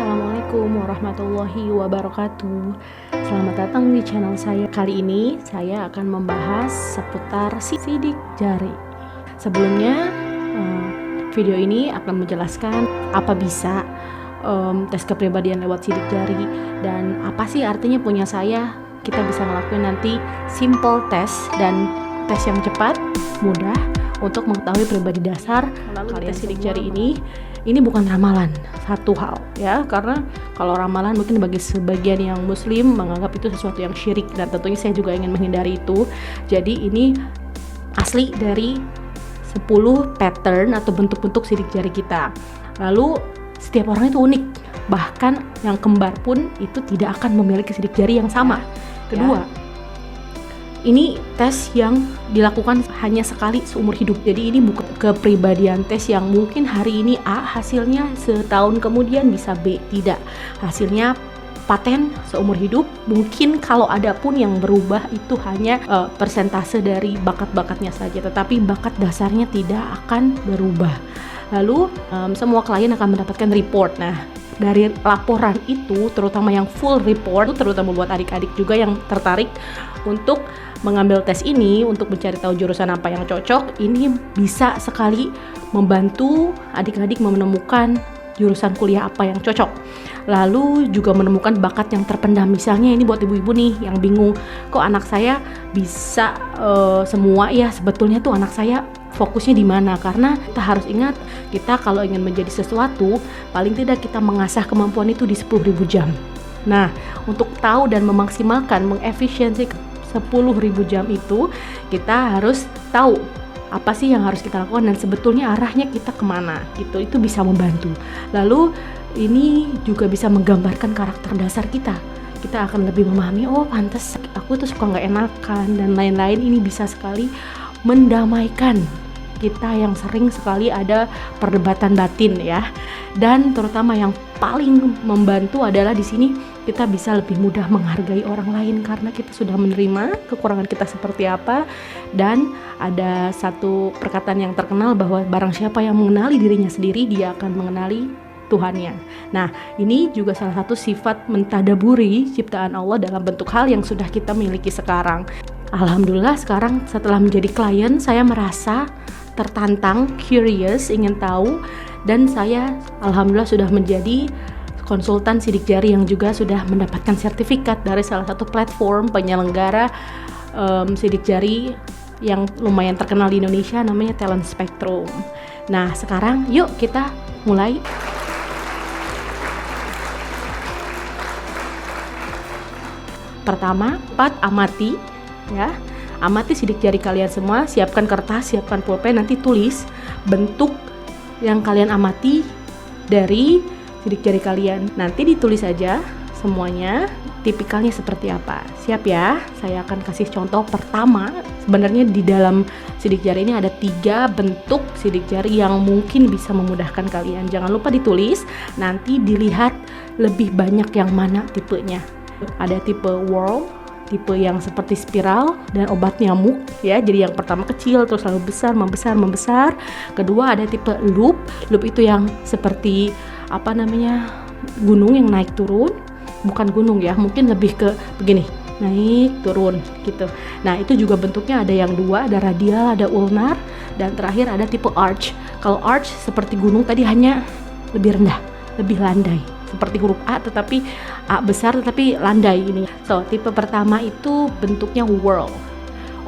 Assalamualaikum warahmatullahi wabarakatuh. Selamat datang di channel saya. Kali ini saya akan membahas seputar sidik jari. Sebelumnya video ini akan menjelaskan apa bisa tes kepribadian lewat sidik jari dan apa sih artinya punya saya. Kita bisa ngelakuin nanti simple test dan tes yang cepat, mudah untuk mengetahui pribadi dasar melalui tes sidik jari ini bukan ramalan, satu hal ya, karena kalau ramalan mungkin bagi sebagian yang muslim menganggap itu sesuatu yang syirik dan tentunya saya juga ingin menghindari itu. Jadi ini asli dari 10 pattern atau bentuk-bentuk sidik jari kita. Lalu setiap orang itu unik, bahkan yang kembar pun itu tidak akan memiliki sidik jari yang sama. Kedua, ini tes yang dilakukan hanya sekali seumur hidup. Jadi ini bukan kepribadian tes yang mungkin hari ini A, hasilnya setahun kemudian bisa B. Tidak. Hasilnya paten seumur hidup. Mungkin kalau ada pun yang berubah itu hanya persentase dari bakat-bakatnya saja. Tetapi bakat dasarnya tidak akan berubah. Lalu semua klien akan mendapatkan report. Nah, dari laporan itu, terutama yang full report, terutama buat adik-adik juga yang tertarik untuk mengambil tes ini untuk mencari tahu jurusan apa yang cocok, ini bisa sekali membantu adik-adik menemukan jurusan kuliah apa yang cocok. Lalu juga menemukan bakat yang terpendam. Misalnya ini buat ibu-ibu nih yang bingung, kok anak saya bisa semua ya, sebetulnya tuh anak saya fokusnya di mana? Karena kita harus ingat, kita kalau ingin menjadi sesuatu, paling tidak kita mengasah kemampuan itu di 10.000 jam. Nah, untuk tahu dan memaksimalkan, mengefisiensi 10.000 jam itu, kita harus tahu apa sih yang harus kita lakukan dan sebetulnya arahnya kita kemana gitu. Itu bisa membantu. Lalu ini juga bisa menggambarkan karakter dasar kita. Kita akan lebih memahami, oh pantas aku tuh suka nggak enakan dan lain-lain. Ini bisa sekali mendamaikan kita yang sering sekali ada perdebatan batin ya. Dan terutama yang paling membantu adalah di sini kita bisa lebih mudah menghargai orang lain karena kita sudah menerima kekurangan kita seperti apa. Dan ada satu perkataan yang terkenal bahwa barang siapa yang mengenali dirinya sendiri, dia akan mengenali Tuhannya. Nah, ini juga salah satu sifat mentadaburi ciptaan Allah dalam bentuk hal yang sudah kita miliki sekarang. Alhamdulillah sekarang setelah menjadi klien, saya merasa tertantang, curious, ingin tahu, dan saya alhamdulillah sudah menjadi konsultan sidik jari yang juga sudah mendapatkan sertifikat dari salah satu platform penyelenggara sidik jari yang lumayan terkenal di Indonesia, namanya Talent Spectrum. Nah, sekarang yuk kita mulai. Pertama, amati ya. Amati sidik jari kalian semua, siapkan kertas, siapkan pulpen, nanti tulis bentuk yang kalian amati dari sidik jari kalian. Nanti ditulis aja semuanya, tipikalnya seperti apa. Siap ya? Saya akan kasih contoh pertama. Sebenarnya di dalam sidik jari ini ada 3 bentuk sidik jari yang mungkin bisa memudahkan kalian. Jangan lupa ditulis, nanti dilihat lebih banyak yang mana tipenya. Ada tipe whorl, tipe yang seperti spiral dan obat nyamuk ya. Jadi yang pertama kecil terus lalu besar, membesar. Kedua ada tipe loop itu yang seperti gunung yang naik turun. Bukan gunung ya, mungkin lebih ke begini, naik turun gitu. Nah, itu juga bentuknya ada yang 2, ada radial, ada ulnar, dan terakhir ada tipe arch. Kalau arch seperti gunung tadi hanya lebih rendah, lebih landai. Seperti huruf A tetapi A besar tetapi landai ini. So, tipe pertama itu bentuknya whorl.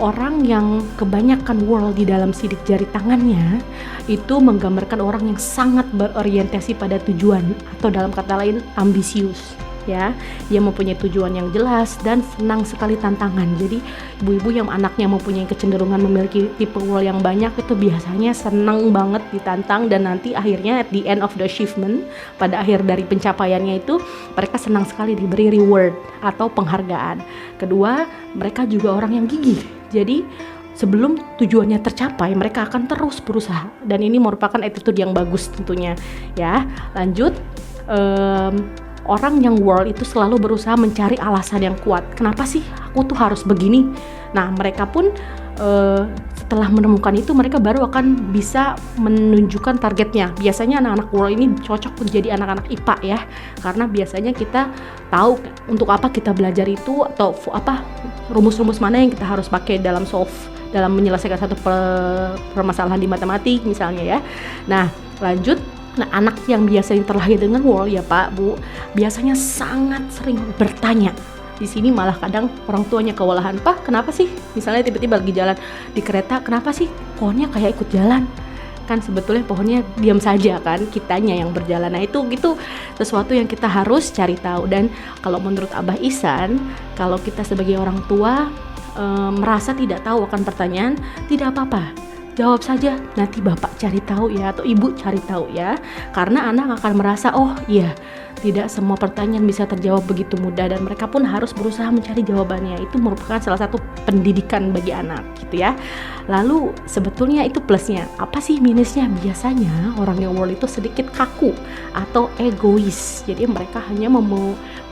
Orang yang kebanyakan whorl di dalam sidik jari tangannya itu menggambarkan orang yang sangat berorientasi pada tujuan atau dalam kata lain ambisius ya. Dia mempunyai tujuan yang jelas dan senang sekali tantangan. Jadi ibu-ibu yang anaknya mempunyai kecenderungan memiliki tipe whorl yang banyak itu biasanya senang banget ditantang dan nanti akhirnya at the end of the achievement, pada akhir dari pencapaiannya itu mereka senang sekali diberi reward atau penghargaan. Kedua, mereka juga orang yang gigih. Jadi sebelum tujuannya tercapai, mereka akan terus berusaha dan ini merupakan attitude yang bagus tentunya ya. Lanjut, orang yang whorl itu selalu berusaha mencari alasan yang kuat. Kenapa sih aku tuh harus begini? Nah, mereka pun setelah menemukan itu mereka baru akan bisa menunjukkan targetnya. Biasanya anak-anak world ini cocok menjadi anak-anak IPA ya, karena biasanya kita tahu untuk apa kita belajar itu, atau rumus-rumus mana yang kita harus pakai dalam menyelesaikan satu permasalahan di matematik misalnya ya. Nah lanjut, anak yang biasanya terlahir dengan world ya Pak Bu, biasanya sangat sering bertanya. Di sini malah kadang orang tuanya kewalahan, Pak kenapa sih misalnya tiba-tiba lagi jalan di kereta, kenapa sih pohonnya kayak ikut jalan, kan sebetulnya pohonnya diam saja kan, kitanya yang berjalan. Nah itu gitu sesuatu yang kita harus cari tahu. Dan kalau menurut Abah Ihsan, kalau kita sebagai orang tua merasa tidak tahu akan pertanyaan, tidak apa-apa, jawab saja, nanti bapak cari tahu ya, atau ibu cari tahu ya, karena anak akan merasa oh iya, tidak semua pertanyaan bisa terjawab begitu mudah, dan mereka pun harus berusaha mencari jawabannya. Itu merupakan salah satu pendidikan bagi anak gitu ya. Lalu sebetulnya itu plusnya. Apa sih minusnya? Biasanya orang yang world itu sedikit kaku atau egois. Jadi mereka hanya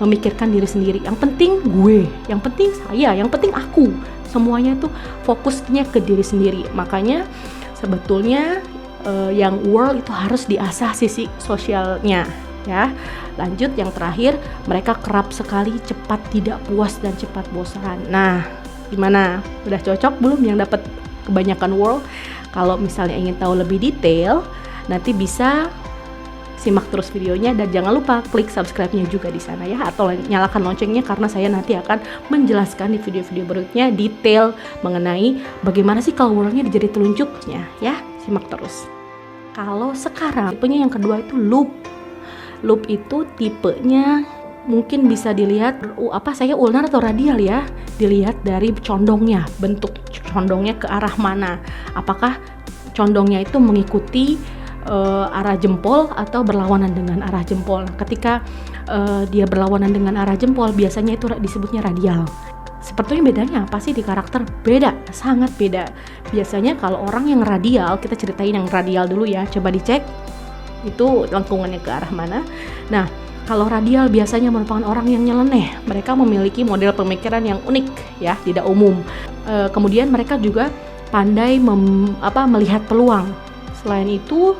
memikirkan diri sendiri. Yang penting gue, yang penting saya, yang penting aku. Semuanya tuh fokusnya ke diri sendiri. Makanya sebetulnya yang world itu harus diasah sisi sosialnya ya. Lanjut yang terakhir, mereka kerap sekali cepat tidak puas dan cepat bosan. Nah, gimana? Udah cocok belum yang dapat kebanyakan world? Kalau misalnya ingin tahu lebih detail, nanti bisa simak terus videonya, dan jangan lupa klik subscribe-nya juga di sana ya, atau nyalakan loncengnya, karena saya nanti akan menjelaskan di video-video berikutnya detail mengenai bagaimana sih kalau world-nya jadi teluncuknya ya. Simak terus. Kalau sekarang tipenya yang kedua itu loop. Loop itu tipenya mungkin bisa dilihat saya ulnar atau radial ya. Dilihat dari condongnya, bentuk condongnya ke arah mana. Apakah condongnya itu mengikuti arah jempol atau berlawanan dengan arah jempol. Ketika dia berlawanan dengan arah jempol, biasanya itu disebutnya radial. Sebetulnya bedanya apa sih di karakter? Beda, sangat beda. Biasanya kalau orang yang radial, kita ceritain yang radial dulu ya, coba dicek itu lengkungannya ke arah mana. Nah, kalau radial biasanya merupakan orang yang nyeleneh. Mereka memiliki model pemikiran yang unik ya, tidak umum. Kemudian mereka juga pandai melihat peluang. Selain itu,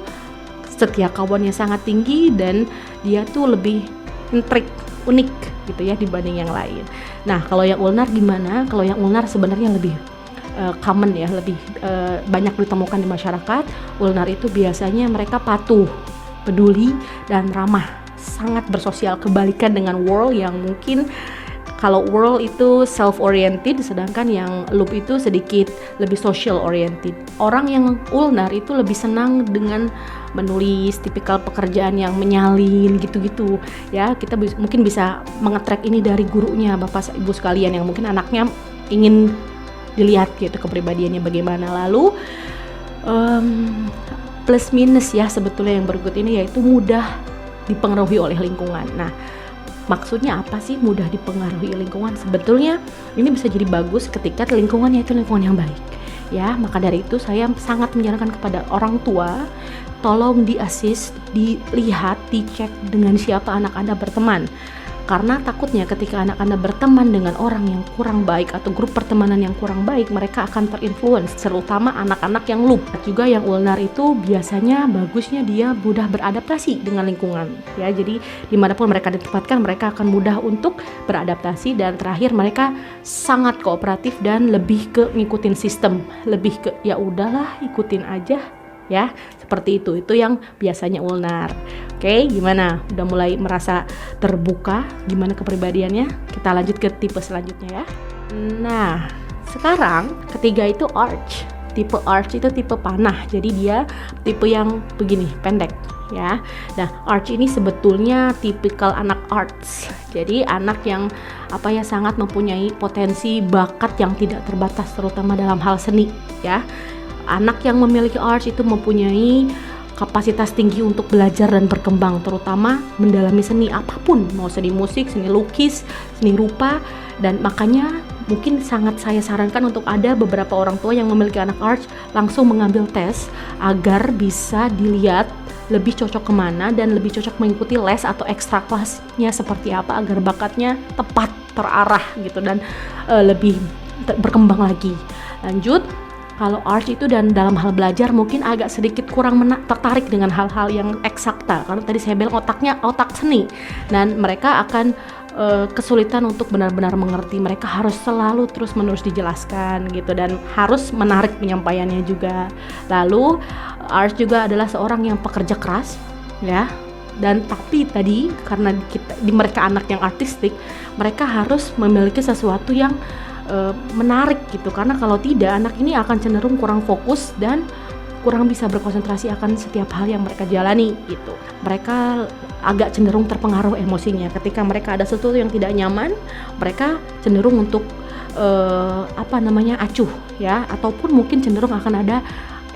setia kawannya sangat tinggi, dan dia tuh lebih unik gitu ya dibanding yang lain. Nah, kalau yang ulnar gimana? Kalau yang ulnar sebenarnya lebih common ya, lebih banyak ditemukan di masyarakat. Ulnar itu biasanya mereka patuh, peduli, dan ramah, sangat bersosial, kebalikan dengan world yang mungkin kalau world itu self-oriented, sedangkan yang loop itu sedikit lebih social-oriented. Orang yang ulnar itu lebih senang dengan menulis, tipikal pekerjaan yang menyalin gitu-gitu ya. Kita mungkin bisa mengetrack ini dari gurunya, bapak ibu sekalian, yang mungkin anaknya ingin dilihat gitu kepribadiannya bagaimana. Lalu plus minus ya sebetulnya yang berikut ini, yaitu mudah dipengaruhi oleh lingkungan. Nah, maksudnya apa sih mudah dipengaruhi lingkungan? Sebetulnya ini bisa jadi bagus ketika lingkungannya itu lingkungan yang baik ya. Maka dari itu saya sangat menyarankan kepada orang tua, tolong di-assist, dilihat, dicek dengan siapa anak Anda berteman. Karena takutnya ketika anak Anda berteman dengan orang yang kurang baik atau grup pertemanan yang kurang baik, mereka akan terinfluence, terutama anak-anak yang loop. Juga yang ulnar itu biasanya bagusnya dia mudah beradaptasi dengan lingkungan ya. Jadi dimanapun mereka ditempatkan, mereka akan mudah untuk beradaptasi. Dan terakhir, mereka sangat kooperatif dan lebih ke ngikutin sistem, lebih ke ya udahlah ikutin aja ya, seperti itu yang biasanya ulnar. Oke, gimana? Udah mulai merasa terbuka gimana kepribadiannya? Kita lanjut ke tipe selanjutnya ya. Nah, sekarang ketiga itu arch. Tipe arch itu tipe panah, jadi dia tipe yang begini, pendek ya. Nah, arch ini sebetulnya tipikal anak arts. Jadi anak yang sangat mempunyai potensi bakat yang tidak terbatas, terutama dalam hal seni ya. Anak yang memiliki arts itu mempunyai kapasitas tinggi untuk belajar dan berkembang, terutama mendalami seni apapun, mau seni musik, seni lukis, seni rupa. Dan makanya mungkin sangat saya sarankan untuk ada beberapa orang tua yang memiliki anak arts langsung mengambil tes agar bisa dilihat lebih cocok kemana dan lebih cocok mengikuti les atau ekstra kelasnya seperti apa agar bakatnya tepat terarah gitu dan lebih berkembang lagi. Lanjut, kalau arts itu dan dalam hal belajar mungkin agak sedikit kurang tertarik dengan hal-hal yang eksakta, karena tadi saya bilang otaknya otak seni, dan mereka akan kesulitan untuk benar-benar mengerti. Mereka harus selalu terus-menerus dijelaskan gitu, dan harus menarik penyampaiannya juga. Lalu arts juga adalah seorang yang pekerja keras ya, dan tapi tadi karena mereka anak yang artistik, mereka harus memiliki sesuatu yang menarik gitu, karena kalau tidak anak ini akan cenderung kurang fokus dan kurang bisa berkonsentrasi akan setiap hal yang mereka jalani gitu. Mereka agak cenderung terpengaruh emosinya ketika mereka ada sesuatu yang tidak nyaman. Mereka cenderung untuk acuh ya, ataupun mungkin cenderung akan ada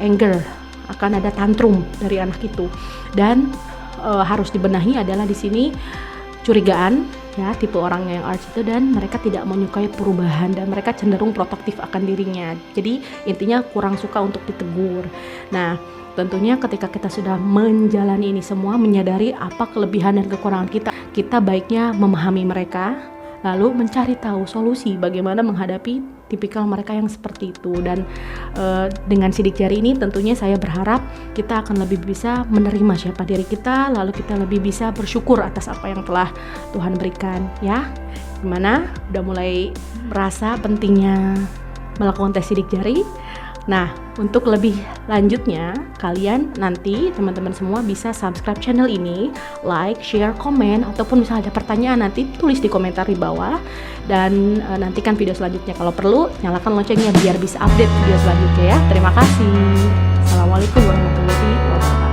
anger, akan ada tantrum dari anak itu. Dan harus dibenahi adalah di sini curigaan ya, tipe orang yang arts itu, dan mereka tidak menyukai perubahan dan mereka cenderung protektif akan dirinya. Jadi intinya kurang suka untuk ditegur. Nah, tentunya ketika kita sudah menjalani ini semua, menyadari apa kelebihan dan kekurangan kita, kita baiknya memahami mereka, lalu mencari tahu solusi bagaimana menghadapi tipikal mereka yang seperti itu. Dan dengan sidik jari ini tentunya saya berharap kita akan lebih bisa menerima siapa diri kita, lalu kita lebih bisa bersyukur atas apa yang telah Tuhan berikan ya. Gimana? Udah mulai merasa pentingnya melakukan tes sidik jari? Nah, untuk lebih lanjutnya, kalian nanti teman-teman semua bisa subscribe channel ini, like, share, komen, ataupun misalnya ada pertanyaan nanti tulis di komentar di bawah, dan nantikan video selanjutnya. Kalau perlu, nyalakan loncengnya biar bisa update video selanjutnya ya. Terima kasih. Assalamualaikum warahmatullahi wabarakatuh.